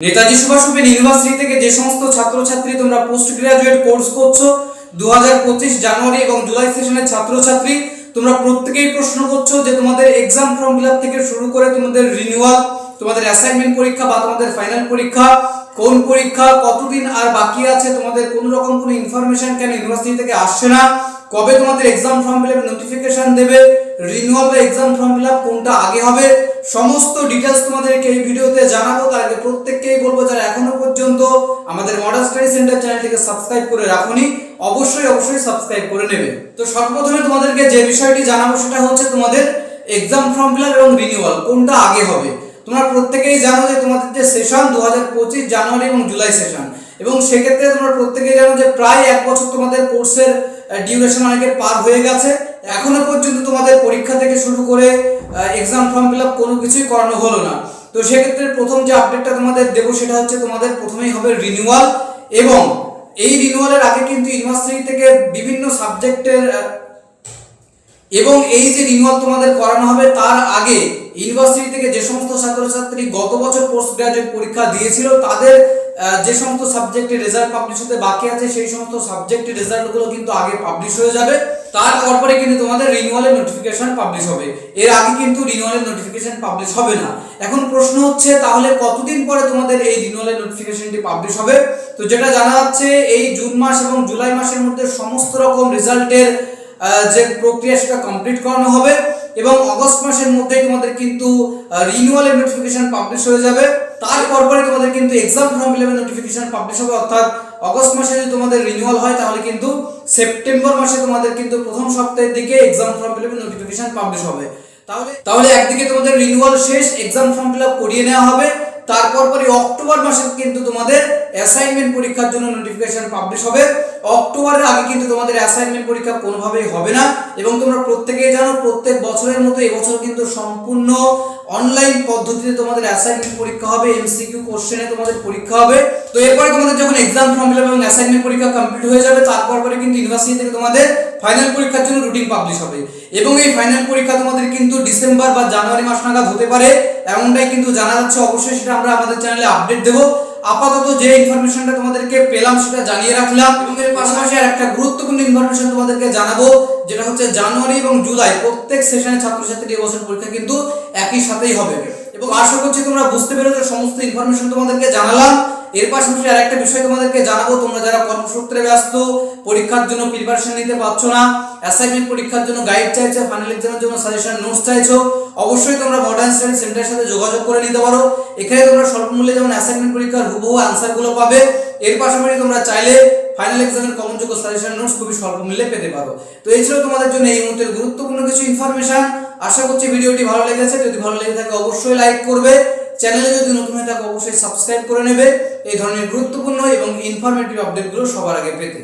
Netaji Subhash open university থেকে যে সমস্ত ছাত্রছাত্রী তোমরা পোস্ট গ্রাজুয়েট কোর্স করছো 2025 জানুয়ারি এবং জুলাই সেশনের ছাত্রছাত্রী তোমরা প্রত্যেকেই প্রশ্ন করছো যে তোমাদের এক্সাম ফর্ম ফিলআপ থেকে শুরু করে তোমাদের রিনিউয়াল, তোমাদের অ্যাসাইনমেন্ট পরীক্ষা বা তোমাদের ফাইনাল পরীক্ষা, কোন পরীক্ষা কতদিন আর বাকি আছে, তোমাদের কোনো রকম কোনো ইনফরমেশন কেন ইউনিভার্সিটি থেকে আসছে না, কবে তোমাদের এক্সাম ফর্ম ফিলআপের নোটিফিকেশন দেবে, রিনিউয়াল বা এক্সাম ফর্ম ফিলআপ কোনটা আগে হবে, সমস্ত ডিটেইলস তোমাদেরকে এই ভিডিওতে জানাবো। তার আগে প্রত্যেককেই বলবো যারা এখনো পর্যন্ত আমাদের মডার্ন স্টাডি সেন্টার চ্যানেলটিকে সাবস্ক্রাইব করে রাখোনি অবশ্যই সাবস্ক্রাইব করে নেবে। তো সর্বপ্রথমে তোমাদেরকে যে বিষয়টি জানাবো সেটা হচ্ছে তোমাদের এক্সাম ফর্ম ফিলআপ এবং রিনিউয়াল কোনটা আগে হবে। তোমরা প্রত্যেকেই জানো যে তোমাদের যে সেশন 2025 জানুয়ারি এবং জুলাই সেশন, এবং সেক্ষেত্রে তোমরা প্রত্যেকেই জানো যে প্রায় এক বছর তোমাদের কোর্সের ডিউরেশন অনেকের পার হয়ে গেছে। এখনো পর্যন্ত তোমাদের পরীক্ষা থেকে শুরু করে এক্সাম ফর্ম ফিলআপ কোনো কিছুই করানো হলো না। তো সেক্ষেত্রে প্রথম যে আপডেটটা তোমাদের দেবো সেটা হচ্ছে তোমাদের প্রথমেই হবে রিনিউয়াল, এবং এই রিনিউয়ালের আগে কিন্তু ইউনিভার্সিটি থেকে বিভিন্ন সাবজেক্টের এবং এই যে রিনিউয়াল তোমাদের করানো হবে তার আগে ইউনিভার্সিটি থেকে যে সমস্ত ছাত্রছাত্রী গত বছর পোস্ট গ্রাজুয়েট পরীক্ষা দিয়েছিল তাদের যে সমস্ত সাবজেক্টের রেজাল্ট পাবলিশ হতে বাকি আছে সেই সমস্ত সাবজেক্টের রেজাল্টগুলো কিন্তু আগে পাবলিশ হয়ে যাবে। তারপরে কিন্তু তোমাদের রিনিউয়ালের নোটিফিকেশন পাবলিশ হবে, এর আগে কিন্তু রিনিউয়ালের নোটিফিকেশন পাবলিশ হবে না। এখন প্রশ্ন হচ্ছে তাহলে কতদিন পরে তোমাদের এই রিনিউয়ালের নোটিফিকেশনটি পাবলিশ হবে। তো যেটা জানা যাচ্ছে এই জুন মাস এবং জুলাই মাসের মধ্যে সমস্ত রকম রেজাল্টের যে প্রক্রিয়া সেটা কমপ্লিট করানো হবে, এবং অগস্ট মাসের মধ্যেই তোমাদের কিন্তু রিনিউয়ালের নোটিফিকেশন পাবলিশ হয়ে যাবে। তারপরে তোমাদের কিন্তু এক্সাম ফর্ম ফিলআপের নোটিফিকেশন পাবলিশ হবে, অর্থাৎ অগস্ট মাসে যদি তোমাদের রিনিউয়াল হয় তাহলে কিন্তু সেপ্টেম্বর মাসে তোমাদের কিন্তু প্রথম সপ্তাহের দিকে এক্সাম ফর্ম ফিলআপের নোটিফিকেশন পাবলিশ হবে। তাহলে একদিকে তোমাদের রিনিউয়াল শেষ, এক্সাম ফর্ম ফিলআপ করিয়ে নেওয়া হবে, তারপরে অক্টোবর মাসে কিন্তু তোমাদের অ্যাসাইনমেন্ট পরীক্ষার জন্য নোটিফিকেশন পাবলিশ হবে। অক্টোবরের আগে কিন্তু তোমাদের অ্যাসাইনমেন্ট পরীক্ষা কোনোভাবেই হবে না, এবং তোমরা প্রত্যেকেই জানো প্রত্যেক বছরের মতো এবছর কিন্তু সম্পূর্ণ অনলাইন পদ্ধতিতে তোমাদের অ্যাসাইনমেন্ট পরীক্ষা হবে, এমসিকিউ কোশ্চেনে তোমাদের পরীক্ষা হবে। তো এরপরে তোমাদের যখন এক্সাম ফর্ম ফিলআপ এবং অ্যাসাইনমেন্ট পরীক্ষা কমপ্লিট হয়ে যাবে তারপরে কিন্তু ইউনিভার্সিটি থেকে তোমাদের ফাইনাল পরীক্ষার জন্য রুটিন পাবলিশ হবে, এবং এই ফাইনাল পরীক্ষা তোমাদের কিন্তু ডিসেম্বর বা জানুয়ারি মাস নাগাদ হতে পারে এমনটাই কিন্তু জানা যাচ্ছে। অবশ্যই সেটা আমরা আমাদের চ্যানেলে আপডেট দেবো। আপাতত যে ইনফরমেশনটা তোমাদেরকে পেলাম সেটা জানিয়ে রাখলাম, এবং এর পাশাপাশি আর একটা গুরুত্বপূর্ণ ইনফরমেশন তোমাদেরকে জানাবো, যেটা হচ্ছে জানুয়ারি এবং জুলাই প্রত্যেক সেশনের ছাত্রছাত্রী এবছর পরীক্ষা কিন্তু একই সাথেই হবে, এবং আশা করছি তোমরা বুঝতে পেরেছো। সমস্ত ইনফরমেশন তোমাদেরকে জানালাম। এর পাশাপাশি আর একটা বিষয় তোমাদেরকে জানাবো, তোমরা যারা কর্মসূত্রে ব্যস্ত, পরীক্ষার জন্য প্রিপারেশন নিতে পারছো না, অ্যাসাইনমেন্ট পরীক্ষার জন্য গাইড চাইছো, ফাইনাল এক্সামের জন্য সাজেশন নোটস চাইছো, অবশ্যই তোমরা মডার্ন স্টাডি সেন্টারের সাথে যোগাযোগ করে নিতে পারো। এখানে তোমরা স্বল্প মূল্যে যেমন অ্যাসাইনমেন্ট পরীক্ষার হুবহু আনসারগুলো পাবে, এর পাশাপাশি তোমরা চাইলে ফাইনাল এক্সামের কমনযোগ্য সাজেশন নোটস খুবই স্বল্প মূল্যে পেতে পারো। তো এই ছিল তোমাদের জন্য এই মুহূর্তের গুরুত্বপূর্ণ কিছু ইনফরমেশন। আশা করছি ভিডিওটি ভালো লেগেছে। যদি ভালো লেগে থাকে অবশ্যই লাইক করবে, চ্যানেলে যদি নতুন হয়ে থাকে অবশ্যই সাবস্ক্রাইব করে নেবে এই ধরনের গুরুত্বপূর্ণ এবং ইনফরমেটিভ আপডেটগুলো সবার আগে পেতে।